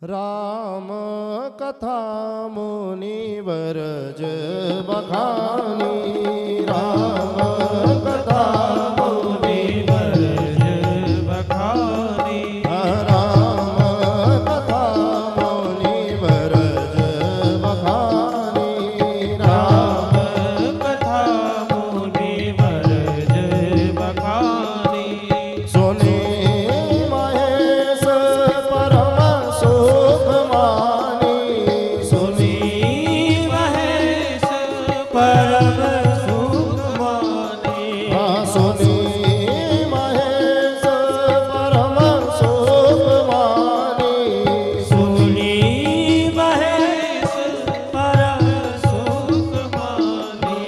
राम कथा मुनिवर बखानी, राम कथा मुनिवर बखानी, राम कथा मुनिवर बखानी, राम कथा मुनिवर बखानी। सुने महेश परम सुख मानी, सुनी महेश परम सुख मानी, सुनी महेश परम सुख मानी, सुनी महेश परम सुख मानी।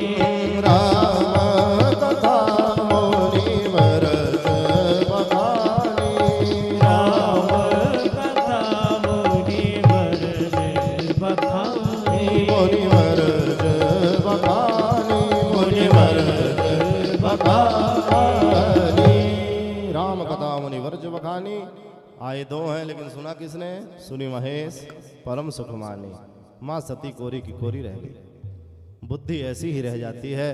राम कथा मुनिवर बखानी, राम कथा मुनिवर बखानी, मुनिवर बखानी, मुनिवर बखानी। राम कथा मुनिवर बखानी। आए दो हैं लेकिन सुना किसने? सुनी महेश परम सुख मानी। माँ सती कोरी की कोरी रह गई। बुद्धि ऐसी ही रह जाती है।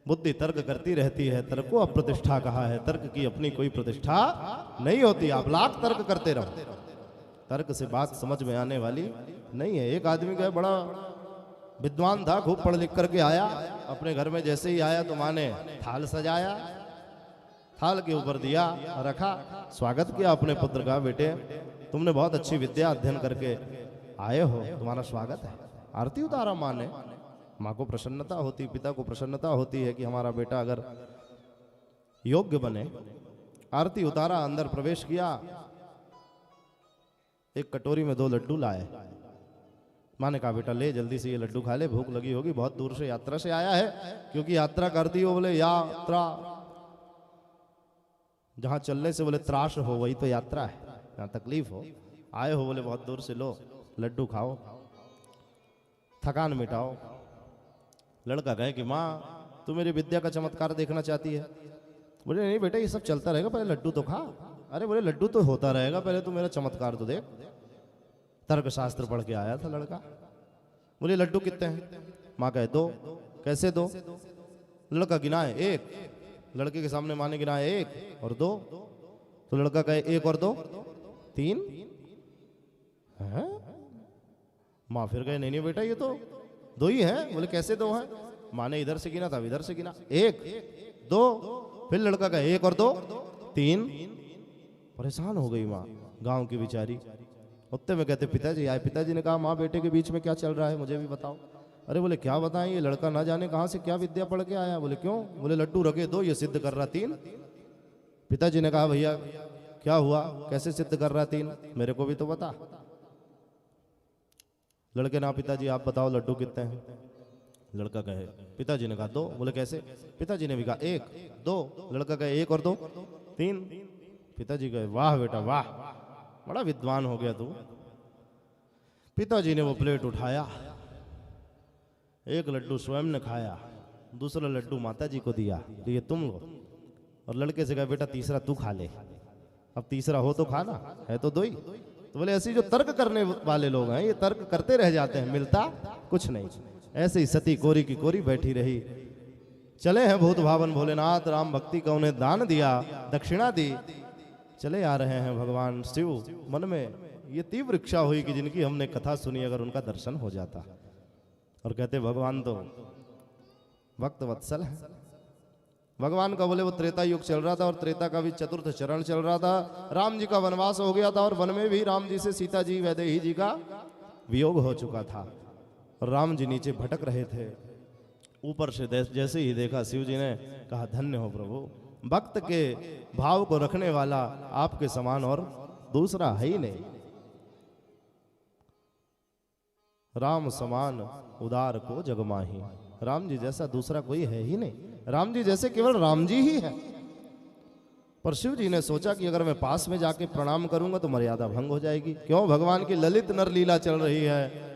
बुद्धि तर्क करती रहती है। तर्क को अप्रतिष्ठा कहा है। तर्क की अपनी कोई प्रतिष्ठा नहीं होती। आप लाख तर्क करते रहो, तर्क से बात समझ में आने वाली नहीं है। एक आदमी का बड़ा विद्वान था, खूब पढ़ लिख करके आया। अपने घर में जैसे ही आया तो माँ ने थाल सजाया, थाल के ऊपर दिया रखा, स्वागत किया अपने पुत्र का। बेटे तुमने बहुत अच्छी विद्या अध्ययन करके आए हो, तुम्हारा स्वागत है। आरती उतारा माँ ने। माँ को प्रसन्नता होती, पिता को प्रसन्नता होती है कि हमारा बेटा अगर योग्य बने। आरती उतारा, अंदर प्रवेश किया। एक कटोरी में 2 लड्डू लाए। माँ ने कहा बेटा ले जल्दी से ये लड्डू खा ले, भूख लगी होगी, बहुत दूर से यात्रा से आया है। क्योंकि यात्रा करती हो बोले यात्रा, जहां चलने से बोले त्रास हो वही तो यात्रा है, जहां तकलीफ हो। आए हो बोले बहुत दूर से, लो लड्डू खाओ, थकान मिटाओ। लड़का कहे कि माँ तू मेरी विद्या का चमत्कार देखना चाहती है? बोले नहीं बेटा ये सब चलता रहेगा, पहले लड्डू तो खा। अरे बोले लड्डू तो होता रहेगा, पहले तू मेरा चमत्कार तो देख। तर्क शास्त्र पढ़ के आया था लड़का। बोले लड्डू कितने हैं? माँ कहे 2। कैसे 2? लड़का गिनाए 1। लड़के के सामने माँ ने गिनाए 1 और 2। तो लड़का कहे 1 और 2 3 है। माँ फिर कहे नहीं नहीं बेटा ये तो 2 ही है। बोले कैसे 2 है? माँ ने इधर से गिना था, इधर से गिना 1 2। फिर लड़का कहे 1 और 2 3। परेशान हो गई माँ, गांव की बेचारी। उतने में कहते पिताजी आए। पिताजी ने कहा माँ बेटे के बीच में क्या चल रहा है, मुझे भी बताओ। अरे बोले क्या बताएं, ये लड़का ना जाने कहां से क्या विद्या पढ़ के आया। बोले क्यों? बोले लड्डू रखे 2, ये सिद्ध कर रहा 3। पिताजी ने कहा भैया क्या हुआ, कैसे सिद्ध कर रहा 3, मेरे को भी तो बता। लड़के ना पिताजी आप बताओ लड्डू कितने हैं? लड़का कहे, पिताजी ने कहा 2। बोले कैसे? पिताजी ने भी कहा 1 2। लड़का कहे 1 और 2 3। पिताजी कहे वाह बेटा वाह, बड़ा विद्वान हो गया तू। पिताजी ने वो प्लेट उठाया, एक लड्डू स्वयं ने खाया, दूसरा लड्डू माताजी को दिया, तो ये तुम लो। और लड़के से कहा बेटा तीसरा तू खा ले। अब तीसरा हो तो खाना, है तो 2 ही। तो बोले ऐसे जो तर्क करने वाले लोग हैं ये तर्क करते रह जाते हैं, मिलता कुछ नहीं। ऐसे ही सती कोरी की कोरी बैठी रही। चले हैं भूत भावन भोलेनाथ, राम भक्ति का उन्हें दान दिया, दक्षिणा दी। चले आ रहे हैं भगवान शिव। मन में ये तीव्र इच्छा हुई कि जिनकी हमने कथा सुनी अगर उनका दर्शन हो जाता। और कहते भगवान तो भक्त वत्सल है। भगवान का बोले वो त्रेता युग चल रहा था और त्रेता का भी 4th चरण चल रहा था। राम जी का वनवास हो गया था और वन में भी राम जी से सीता जी वैदेही जी का वियोग हो चुका था। और राम जी नीचे भटक रहे थे। ऊपर से जैसे ही देखा शिव जी ने कहा धन्य हो प्रभु, भक्त के भाव को रखने वाला आपके समान और दूसरा है ही नहीं। राम समान उदार को जगमाही, राम जी जैसा दूसरा कोई है ही नहीं। राम जी जैसे केवल राम जी ही है। पर शिव जी ने सोचा कि अगर मैं पास में जाके प्रणाम करूंगा तो मर्यादा भंग हो जाएगी। क्यों? भगवान की ललित नरलीला चल रही है।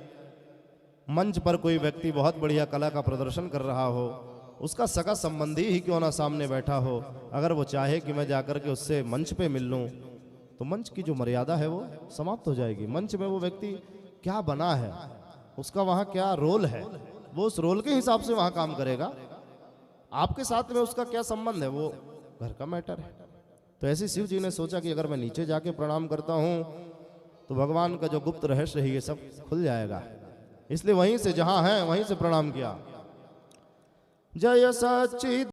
मंच पर कोई व्यक्ति बहुत बढ़िया कला का प्रदर्शन कर रहा हो, उसका सगा संबंधी ही क्यों ना सामने बैठा हो, अगर वो चाहे कि मैं जाकर के उससे मंच पे मिल लूं तो मंच की जो मर्यादा है वो समाप्त हो जाएगी। मंच में वो व्यक्ति क्या बना है, उसका वहां क्या रोल है, वो उस रोल के हिसाब से वहां काम करेगा। आपके साथ में उसका क्या संबंध है, वो घर का मैटर है। तो ऐसे शिव जी ने सोचा कि अगर मैं नीचे जाके प्रणाम करता हूं तो भगवान का जो गुप्त रहस्य है ये सब खुल जाएगा, इसलिए वहीं से जहां है वहीं से प्रणाम किया। जय सच्चिद